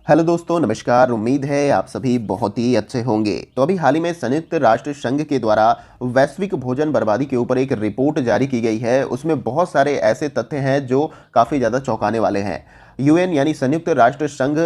Hello दोस्तों, नमस्कार। उम्मीद है आप सभी बहुत ही अच्छे होंगे। तो अभी हाल ही में संयुक्त राष्ट्र संघ के द्वारा वैश्विक भोजन बर्बादी के ऊपर एक रिपोर्ट जारी की गई है। उसमें बहुत सारे ऐसे तथ्य हैं जो काफ़ी ज़्यादा चौंकाने वाले हैं। यूएन यानी संयुक्त राष्ट्र संघ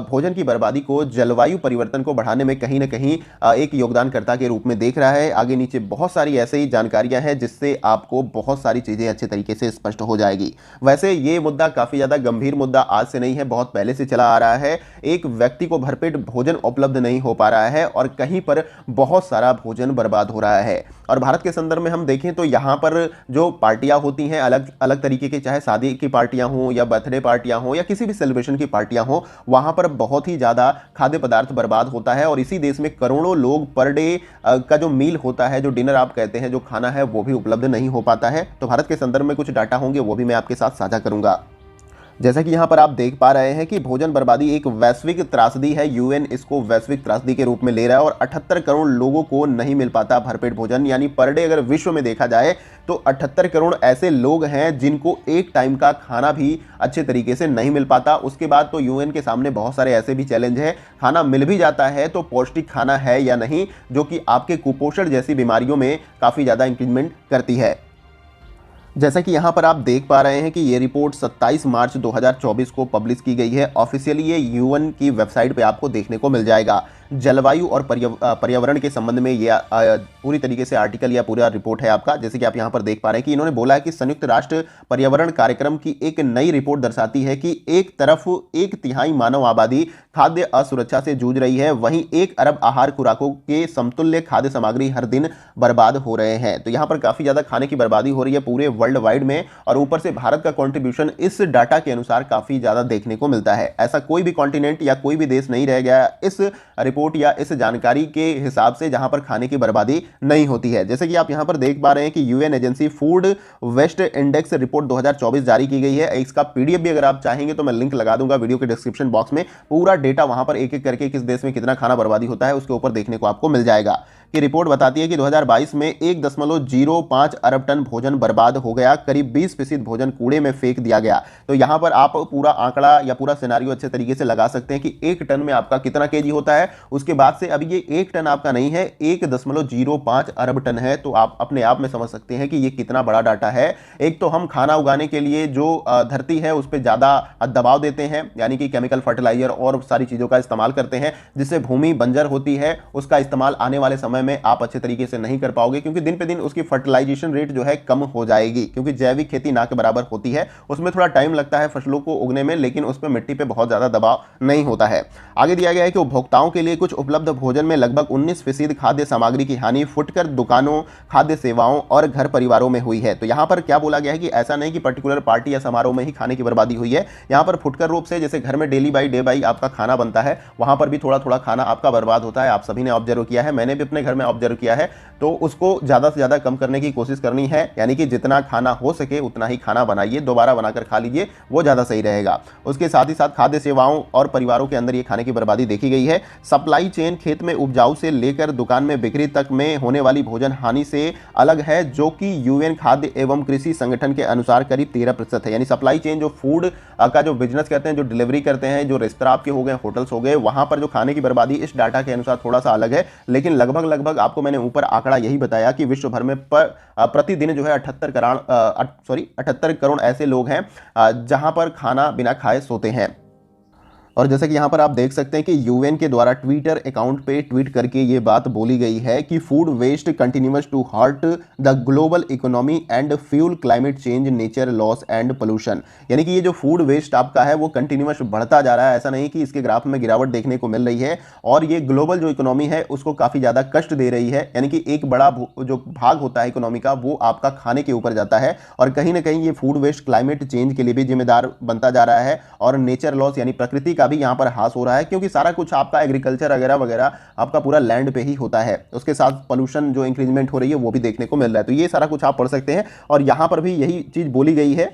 भोजन की बर्बादी को जलवायु परिवर्तन को बढ़ाने में कहीं ना कहीं एक योगदानकर्ता के रूप में देख रहा है। आगे नीचे बहुत सारी ऐसे ही जानकारियां हैं जिससे आपको बहुत सारी चीज़ें अच्छे तरीके से स्पष्ट हो जाएगी। वैसे ये मुद्दा काफ़ी ज़्यादा गंभीर मुद्दा आज से नहीं है, बहुत पहले से चला आ रहा है। एक व्यक्ति को भरपेट भोजन उपलब्ध नहीं हो पा रहा है और कहीं पर बहुत सारा भोजन बर्बाद हो रहा है। और भारत के संदर्भ में हम देखें तो यहाँ पर जो पार्टियां होती हैं अलग अलग तरीके की, चाहे शादी की पार्टियां हों या बर्थडे पार्टियां हों या किसी भी सेलिब्रेशन की पार्टियां हों, वहां पर बहुत ही ज़्यादा खाद्य पदार्थ बर्बाद होता है। और इसी देश में करोड़ों लोग पर डे का जो मील होता है, जो डिनर आप कहते हैं, जो खाना है, वो भी उपलब्ध नहीं हो पाता है। तो भारत के संदर्भ में कुछ डाटा होंगे, वो भी मैं आपके साथ साझा करूंगा। जैसा कि यहाँ पर आप देख पा रहे हैं कि भोजन बर्बादी एक वैश्विक त्रासदी है। यूएन इसको वैश्विक त्रासदी के रूप में ले रहा है और 78 करोड़ लोगों को नहीं मिल पाता भरपेट भोजन। यानी पर डे अगर विश्व में देखा जाए तो 78 करोड़ ऐसे लोग हैं जिनको एक टाइम का खाना भी अच्छे तरीके से नहीं मिल पाता। उसके बाद तो यूएन के सामने बहुत सारे ऐसे भी चैलेंज हैं। खाना मिल भी जाता है तो पौष्टिक खाना है या नहीं, जो कि आपके कुपोषण जैसी बीमारियों में काफ़ी ज़्यादा इंक्रीमेंट करती है। जैसा कि यहाँ पर आप देख पा रहे हैं कि ये रिपोर्ट 27 मार्च 2024 को पब्लिश की गई है। ऑफिशियली ये यूएन की वेबसाइट पे आपको देखने को मिल जाएगा। जलवायु और पर्यावरण के संबंध में ये पूरी तरीके से आर्टिकल या पूरा रिपोर्ट है आपका। जैसे कि आप यहाँ पर देख पा रहे हैं कि इन्होंने बोला है कि संयुक्त राष्ट्र पर्यावरण कार्यक्रम की एक नई रिपोर्ट दर्शाती है कि एक तरफ 1/3 मानव आबादी खाद्य असुरक्षा से जूझ रही है, वहीं 1 अरब आहार खुराकों के समतुल्य खाद्य सामग्री हर दिन बर्बाद हो रहे हैं। तो यहाँ पर काफ़ी ज़्यादा खाने की बर्बादी हो रही है पूरे वर्ल्ड वाइड में। और ऊपर से भारत का कंट्रीब्यूशन इस डाटा के अनुसार काफ़ी ज़्यादा देखने को मिलता है। ऐसा कोई भी कॉन्टिनेंट या कोई भी देश नहीं रह गया इस रिपोर्ट या इस जानकारी के हिसाब से जहां पर खाने की बर्बादी नहीं होती है। जैसे कि आप यहां पर देख पा रहे हैं कि UN agency food waste index report 2024 जारी की गई है। इसका पीडीएफ भी अगर आप चाहेंगे तो मैं लिंक लगा दूंगा वीडियो के डिस्क्रिप्शन बॉक्स में। पूरा डेटा वहां पर एक एक करके किस देश में कितना खाना बर्बादी होता है उसके ऊपर देखने को आपको मिल जाएगा। कि रिपोर्ट बताती है कि 2022 में 1.05 अरब टन भोजन बर्बाद हो गया। करीब 20% भोजन कूड़े में फेंक दिया गया। तो यहां पर आप पूरा आंकड़ा या पूरा सिनेरियो अच्छे तरीके से लगा सकते हैं कि 1 टन में आपका कितना केजी होता है। उसके बाद से अभी ये 1 टन आपका नहीं है, 1.05 अरब टन है। तो आप अपने आप में समझ सकते हैं कि ये कितना बड़ा डाटा है। एक तो हम खाना उगाने के लिए जो धरती है उस पर ज़्यादा दबाव देते हैं, यानी कि केमिकल फर्टिलाइजर और सारी चीज़ों का इस्तेमाल करते हैं जिससे भूमि बंजर होती है। उसका इस्तेमाल आने वाले समय में आप अच्छे तरीके से नहीं कर पाओगे, क्योंकि दिन पे दिन उसकी फर्टिलाइजेशन रेट जो है कम हो जाएगी। क्योंकि जैविक खेती ना के बराबर होती है, उसमें थोड़ा टाइम लगता है फसलों को उगने में, लेकिन उस पर मिट्टी पे बहुत ज़्यादा दबाव नहीं होता है। आगे दिया गया है कि उपभोक्ताओं के लिए कुछ उपलब्ध भोजन में लगभग 19% खाद्य सामग्री की हानि फुटकर दुकानों, खाद्य सेवाओं और घर परिवारों में हुई है। तो यहाँ पर क्या बोला गया है कि ऐसा नहीं कि पर्टिकुलर पार्टी या समारोह में ही खाने की बर्बादी हुई है। यहाँ पर फुटकर रूप से जैसे घर में डेली बाई डे बाई आपका खाना बनता है, वहाँ पर भी थोड़ा थोड़ा खाना आपका बर्बाद होता है। आप सभी ने ऑब्जर्व किया है, मैंने भी अपने घर में ऑब्जर्व किया है। तो उसको ज़्यादा से ज़्यादा कम करने की कोशिश करनी है, यानी कि जितना खाना हो सके उतना ही खाना बनाइए, दोबारा बनाकर खा लीजिए, वो ज़्यादा सही रहेगा। उसके साथ ही साथ खाद्य सेवाओं और परिवारों के अंदर ये खाने की बर्बादी देखी गई है। सप्लाई चेन खेत में उपजाऊ से लेकर दुकान में बिक्री तक में होने वाली भोजन हानि से अलग है, जो कि यूएन खाद्य एवं कृषि संगठन के अनुसार करीब 13% है। यानी सप्लाई चेन जो फूड का जो बिजनेस करते हैं, जो डिलीवरी करते हैं, जो रेस्तरां आपके हो गए, होटल्स हो गए, वहां पर जो खाने की बर्बादी इस डाटा के अनुसार थोड़ा सा अलग है। लेकिन लगभग आपको मैंने ऊपर आंकड़ा यही बताया कि विश्व भर में प्रतिदिन जो है 78 करोड़ ऐसे लोग हैं जहां पर खाना बिना खाए सोते हैं। और जैसे कि यहाँ पर आप देख सकते हैं कि यूएन के द्वारा ट्विटर अकाउंट पे ट्वीट करके ये बात बोली गई है कि food waste continues to hurt the global economy and fuel climate change, nature loss and pollution. यानी कि ये जो फूड वेस्ट आपका है वो कंटिन्यूस बढ़ता जा रहा है। ऐसा नहीं कि इसके ग्राफ में गिरावट देखने को मिल रही है, और ये ग्लोबल जो इकोनॉमी है उसको काफ़ी ज़्यादा कष्ट दे रही है। यानी कि एक बड़ा जो भाग होता है इकोनॉमी का वो आपका खाने के ऊपर जाता है, और कहीं ना कहीं ये फूड वेस्ट क्लाइमेट चेंज के लिए भी जिम्मेदार बनता जा रहा है। और नेचर लॉस यानी प्रकृति का भी यहाँ पर हास हो रहा है, क्योंकि सारा कुछ आपका एग्रीकल्चर वगैरह वगैरह आपका पूरा लैंड पे ही होता है। उसके साथ पोल्यूशन जो इंक्रीजमेंट हो रही है वो भी देखने को मिल रहा है। तो ये सारा कुछ आप पढ़ सकते हैं, और यहाँ पर भी यही चीज़ बोली गई है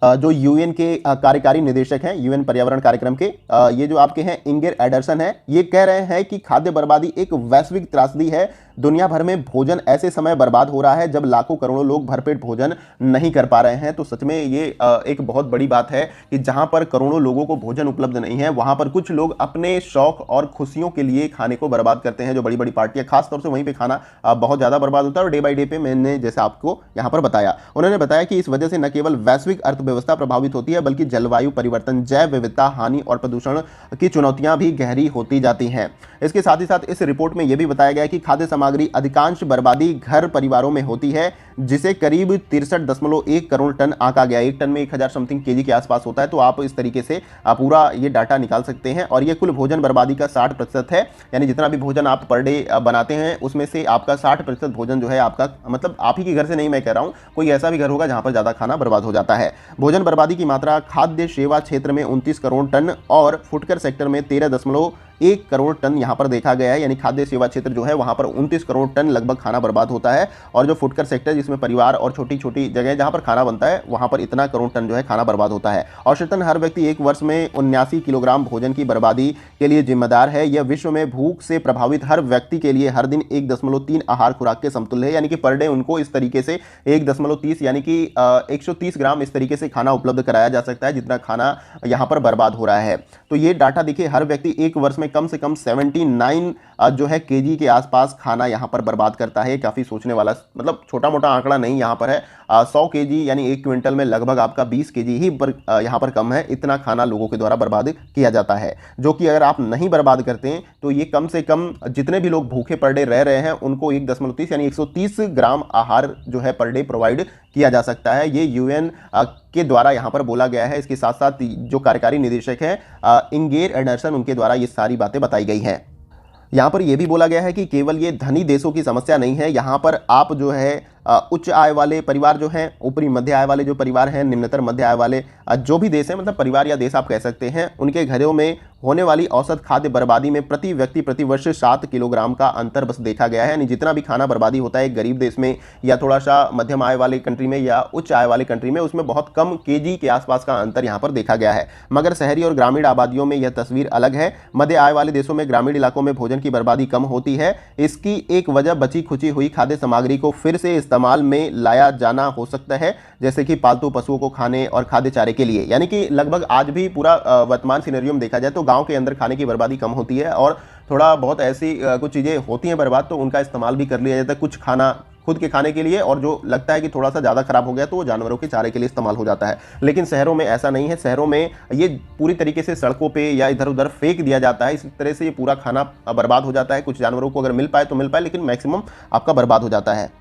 जो यूएन के कार्यकारी निदेशक हैं, यूएन पर्यावरण कार्यक्रम के, ये जो आपके हैं इंगेर एडरसन है, ये कह रहे हैं कि खाद्य बर्बादी एक वैश्विक त्रासदी है। दुनिया भर में भोजन ऐसे समय बर्बाद हो रहा है जब लाखों करोड़ों लोग भरपेट भोजन नहीं कर पा रहे हैं। तो सच में ये एक बहुत बड़ी बात है कि जहां पर करोड़ों लोगों को भोजन उपलब्ध नहीं है, वहां पर कुछ लोग अपने शौक और खुशियों के लिए खाने को बर्बाद करते हैं। जो बड़ी बड़ी पार्टियां, खासतौर से वहीं पे खाना बहुत ज्यादा बर्बाद होता है। और डे बाई डे पे मैंने जैसे आपको यहां पर बताया, उन्होंने बताया कि इस वजह से न केवल वैश्विक अर्थव्यवस्था प्रभावित होती है, बल्कि जलवायु परिवर्तन, जैव विविधता हानि और प्रदूषण की चुनौतियां भी गहरी होती जाती हैं। इसके साथ ही साथ इस रिपोर्ट में यह भी बताया गया है कि खाद्य सामग्री अधिकांश बर्बादी घर परिवारों में होती है, जिसे करीब 63.1 करोड़ टन आंका गया। एक टन में 1000 समथिंग केजी के आसपास होता है। तो आप इस तरीके से पूरा ये डाटा निकाल सकते हैं। और ये कुल भोजन बर्बादी का 60% है, यानी जितना भी भोजन आप पर डे बनाते हैं उसमें से आपका 60% भोजन जो है आपका, मतलब आप ही के घर से नहीं मैं कह रहा हूं, कोई ऐसा भी घर होगा जहां पर ज्यादा खाना बर्बाद हो जाता है। भोजन बर्बादी की मात्रा खाद्य सेवा क्षेत्र में 29 करोड़ टन और फुटकर सेक्टर में 13.1 करोड़ टन यहां पर देखा गया है। यानी खाद्य सेवा क्षेत्र जो है वहां पर 29 करोड़ टन लगभग खाना बर्बाद होता है। और जो फुटकर सेक्टर, जिसमें परिवार और छोटी छोटी जगह जहां पर खाना बनता है, वहां पर इतना करोड़ टन जो है खाना बर्बाद होता है। औसतन हर व्यक्ति एक वर्ष में 79 किलोग्राम भोजन की बर्बादी के लिए जिम्मेदार है। यह विश्व में भूख से प्रभावित हर व्यक्ति के लिए हर दिन 1.3 आहार खुराक के समतुल्य है। यानी कि पर डे उनको इस तरीके से 1.30 यानी कि 130 ग्राम इस तरीके से खाना उपलब्ध कराया जा सकता है, जितना खाना यहां पर बर्बाद हो रहा है। तो ये डाटा देखिए, हर व्यक्ति एक वर्ष में कम से कम 79 जो है केजी के आसपास खाना यहां पर बर्बाद करता है। काफी सोचने वाला, मतलब छोटा मोटा आंकड़ा नहीं यहां पर है। 100 केजी यानी 1 क्विंटल में लगभग आपका 20 केजी ही यहां पर कम है। इतना खाना लोगों के द्वारा बर्बाद किया जाता है, जो कि अगर आप नहीं बर्बाद करते हैं तो ये कम से कम जितने भी लोग भूखे पर डे रह रहे हैं उनको 1.30 यानी 130 ग्राम आहार जो है पर डे प्रोवाइड किया जा सकता है। ये यूएन के द्वारा यहां पर बोला गया है। इसके साथ साथ जो कार्यकारी निदेशक हैं इंगेर एडरसन, उनके द्वारा ये सारी बातें बताई गई हैं। यहाँ पर यह भी बोला गया है कि केवल ये धनी देशों की समस्या नहीं है। यहाँ पर आप जो है उच्च आय वाले परिवार जो हैं, ऊपरी मध्य आय वाले जो परिवार हैं, निम्नतर मध्य आय वाले जो भी देश हैं, मतलब परिवार या देश आप कह सकते हैं, उनके घरों में होने वाली औसत खाद्य बर्बादी में प्रति व्यक्ति प्रति वर्ष 7 किलोग्राम का अंतर बस देखा गया है। यानी जितना भी खाना बर्बादी होता है एक गरीब देश में या थोड़ा सा मध्यम आय वाले कंट्री में या उच्च आय वाले कंट्री में, उसमें बहुत कम केजी के आसपास का अंतर यहाँ पर देखा गया है। मगर शहरी और ग्रामीण आबादियों में यह तस्वीर अलग है। मध्य आय वाले देशों में ग्रामीण इलाकों में भोजन की बर्बादी कम होती है। इसकी एक वजह बची खुची हुई खाद्य सामग्री को फिर से इस्तेमाल में लाया जाना हो सकता है, जैसे कि पालतू पशुओं को खाने और खाद्य चारे के लिए। यानी कि लगभग आज भी पूरा वर्तमान सिनेरियो में देखा जाए तो गांव के अंदर खाने की बर्बादी कम होती है और थोड़ा बहुत ऐसी कुछ चीज़ें होती हैं बर्बाद, तो उनका इस्तेमाल भी कर लिया जाता है। कुछ खाना खुद के खाने के लिए, और जो लगता है कि थोड़ा सा ज़्यादा खराब हो गया तो वो जानवरों के चारे के लिए इस्तेमाल हो जाता है। लेकिन शहरों में ऐसा नहीं है। शहरों में ये पूरी तरीके से सड़कों पे या इधर उधर फेंक दिया जाता है। इस तरह से ये पूरा खाना बर्बाद हो जाता है। कुछ जानवरों को अगर मिल पाए तो मिल पाए, लेकिन मैक्सिमम आपका बर्बाद हो जाता है।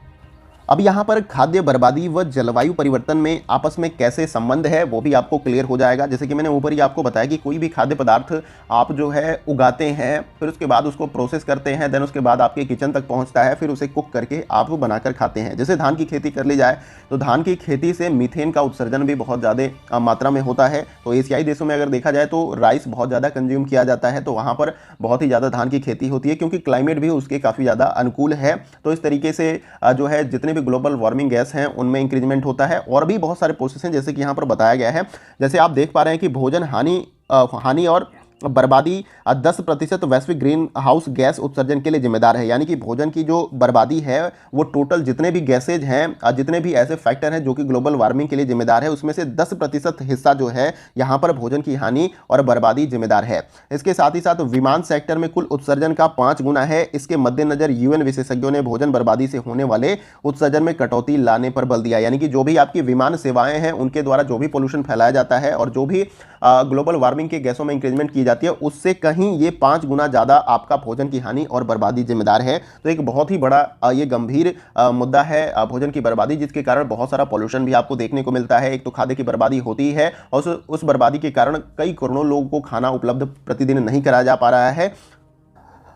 अब यहाँ पर खाद्य बर्बादी व जलवायु परिवर्तन में आपस में कैसे संबंध है वो भी आपको क्लियर हो जाएगा। जैसे कि मैंने ऊपर ही आपको बताया कि कोई भी खाद्य पदार्थ आप जो है उगाते हैं, फिर उसके बाद उसको प्रोसेस करते हैं, देन उसके बाद आपके किचन तक पहुँचता है, फिर उसे कुक करके आप बनाकर खाते हैं। जैसे धान की खेती कर ली जाए तो धान की खेती से मीथेन का उत्सर्जन भी बहुत ज़्यादा मात्रा में होता है। तो एशियाई देशों में अगर देखा जाए तो राइस बहुत ज़्यादा कंज्यूम किया जाता है, तो वहाँ पर बहुत ही ज़्यादा धान की खेती होती है, क्योंकि क्लाइमेट भी उसके काफ़ी ज़्यादा अनुकूल है। तो इस तरीके से जो है जितने भी ग्लोबल वार्मिंग गैस हैं उनमें इंक्रीजमेंट होता है। और भी बहुत सारे प्रोसेस हैं जैसे कि यहाँ पर बताया गया है। जैसे आप देख पा रहे हैं कि भोजन हानि और बर्बादी 10% वैश्विक ग्रीन हाउस गैस उत्सर्जन के लिए जिम्मेदार है। यानी कि भोजन की जो बर्बादी है वो टोटल जितने भी गैसेज हैं, जितने भी ऐसे फैक्टर हैं जो कि ग्लोबल वार्मिंग के लिए जिम्मेदार है, उसमें से 10% हिस्सा जो है यहाँ पर भोजन की हानि और बर्बादी जिम्मेदार है। इसके साथ ही साथ विमान सेक्टर में कुल उत्सर्जन का 5 गुना है। इसके मद्देनजर यूएन विशेषज्ञों ने भोजन बर्बादी से होने वाले उत्सर्जन में कटौती लाने पर बल दिया। यानी कि जो भी आपकी विमान सेवाएं हैं उनके द्वारा जो भी पोल्यूशन फैलाया जाता है और जो भी ग्लोबल वार्मिंग के गैसों में इंक्रीजमेंट की जाती है, उससे कहीं ये 5 गुना ज़्यादा आपका भोजन की हानि और बर्बादी जिम्मेदार है। तो एक बहुत ही बड़ा ये गंभीर मुद्दा है भोजन की बर्बादी, जिसके कारण बहुत सारा पॉल्यूशन भी आपको देखने को मिलता है। एक तो खाद्य की बर्बादी होती है और उस बर्बादी के कारण कई करोड़ों लोगों को खाना उपलब्ध प्रतिदिन नहीं कराया जा पा रहा है।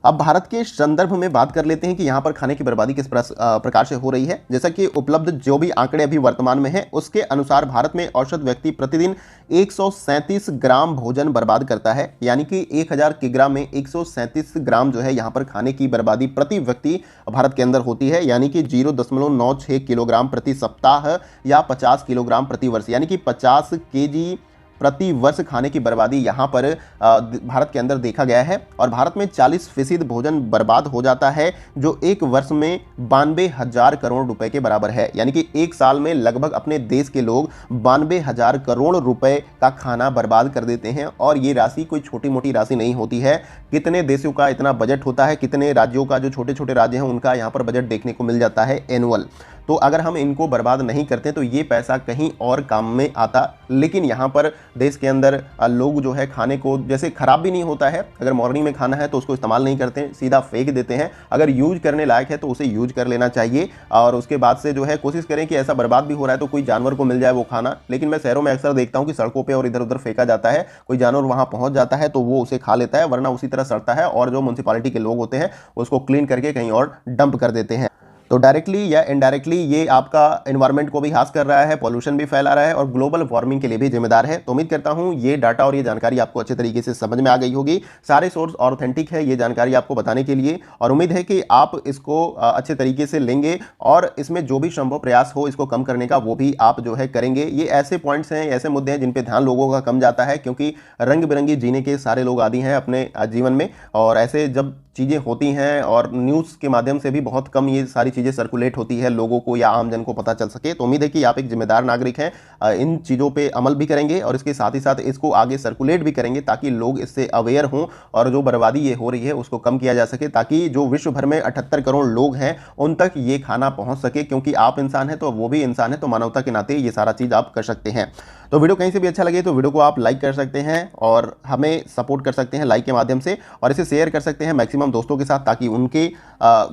अब भारत के संदर्भ में बात कर लेते हैं कि यहाँ पर खाने की बर्बादी किस प्रकार से हो रही है। जैसा कि उपलब्ध जो भी आंकड़े अभी वर्तमान में हैं उसके अनुसार भारत में औसत व्यक्ति प्रतिदिन 137 ग्राम भोजन बर्बाद करता है, यानी कि 1000 किग्रा में 137 ग्राम जो है यहाँ पर खाने की बर्बादी प्रति व्यक्ति भारत के अंदर होती है, यानी कि 0.96 किलोग्राम प्रति सप्ताह या 50 किलोग्राम प्रति वर्ष, यानी कि 50 केजी प्रति वर्ष खाने की बर्बादी यहाँ पर भारत के अंदर देखा गया है। और भारत में 40% भोजन बर्बाद हो जाता है, जो एक वर्ष में 92,000 करोड़ रुपए के बराबर है, यानी कि एक साल में लगभग अपने देश के लोग 92,000 करोड़ रुपए का खाना बर्बाद कर देते हैं। और ये राशि कोई छोटी मोटी राशि नहीं होती है। कितने देशों का इतना बजट होता है, कितने राज्यों का, जो छोटे छोटे राज्य हैं उनका यहाँ पर बजट देखने को मिल जाता है एनुअल। तो अगर हम इनको बर्बाद नहीं करते तो ये पैसा कहीं और काम में आता। लेकिन यहाँ पर देश के अंदर लोग जो है खाने को, जैसे खराब भी नहीं होता है, अगर मॉर्निंग में खाना है तो उसको इस्तेमाल नहीं करते, सीधा फेंक देते हैं। अगर यूज करने लायक है तो उसे यूज कर लेना चाहिए। और उसके बाद से जो है कोशिश करें कि ऐसा बर्बाद भी हो रहा है तो कोई जानवर को मिल जाए वो खाना। लेकिन मैं शहरों में अक्सर देखता हूँ कि सड़कों पर और इधर उधर फेंका जाता है, कोई जानवर वहाँ पहुँच जाता है तो वो उसे खा लेता है, वरना उसी तरह सड़ता है और जो म्युनिसिपैलिटी के लोग होते हैं उसको क्लीन करके कहीं और डंप कर देते हैं। तो डायरेक्टली या इनडायरेक्टली ये आपका एनवायरनमेंट को भी हास कर रहा है, पॉल्यूशन भी फैला रहा है और ग्लोबल वार्मिंग के लिए भी जिम्मेदार है। तो उम्मीद करता हूँ ये डाटा और ये जानकारी आपको अच्छे तरीके से समझ में आ गई होगी। सारे सोर्स ऑथेंटिक है ये जानकारी आपको बताने के लिए, और उम्मीद है कि आप इसको अच्छे तरीके से लेंगे और इसमें जो भी संभव प्रयास हो इसको कम करने का वो भी आप जो है करेंगे। ये ऐसे पॉइंट्स हैं, ऐसे मुद्दे हैं जिन पे ध्यान लोगों का कम जाता है, क्योंकि रंग बिरंगी जीने के सारे लोग आदी हैं अपने जीवन में। और ऐसे जब चीज़ें होती हैं और न्यूज़ के माध्यम से भी बहुत कम ये सारी चीज़ें सर्कुलेट होती है, लोगों को या आम जन को पता चल सके। तो उम्मीद है कि आप एक जिम्मेदार नागरिक हैं, इन चीज़ों पे अमल भी करेंगे और इसके साथ ही साथ इसको आगे सर्कुलेट भी करेंगे ताकि लोग इससे अवेयर हों और जो बर्बादी ये हो रही है उसको कम किया जा सके, ताकि जो विश्व भर में 78 करोड़ लोग हैं उन तक ये खाना पहुँच सके। क्योंकि आप इंसान हैं तो वो भी इंसान है, तो मानवता के नाते ये सारा चीज़ आप कर सकते हैं। तो वीडियो कहीं से भी अच्छा लगे तो वीडियो को आप लाइक कर सकते हैं और हमें सपोर्ट कर सकते हैं लाइक के माध्यम से, और इसे शेयर कर सकते हैं मैक्सिमम दोस्तों के साथ, ताकि उनके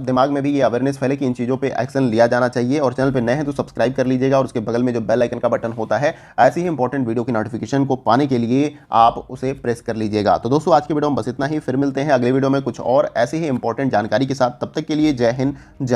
दिमाग में भी ये अवेयरनेस फैले कि इन चीज़ों पे एक्शन लिया जाना चाहिए। और चैनल पे नए हैं तो सब्सक्राइब कर लीजिएगा और उसके बगल में जो बेल आइकन का बटन होता है, ऐसी ही इंपॉर्टेंट वीडियो की नोटिफिकेशन को पाने के लिए आप उसे प्रेस कर लीजिएगा। तो दोस्तों आज की वीडियो में बस इतना ही, फिर मिलते हैं अगले वीडियो में कुछ और ऐसी ही इंपॉर्टेंट जानकारी के साथ। तब तक के लिए जय हिंद, जय भारत।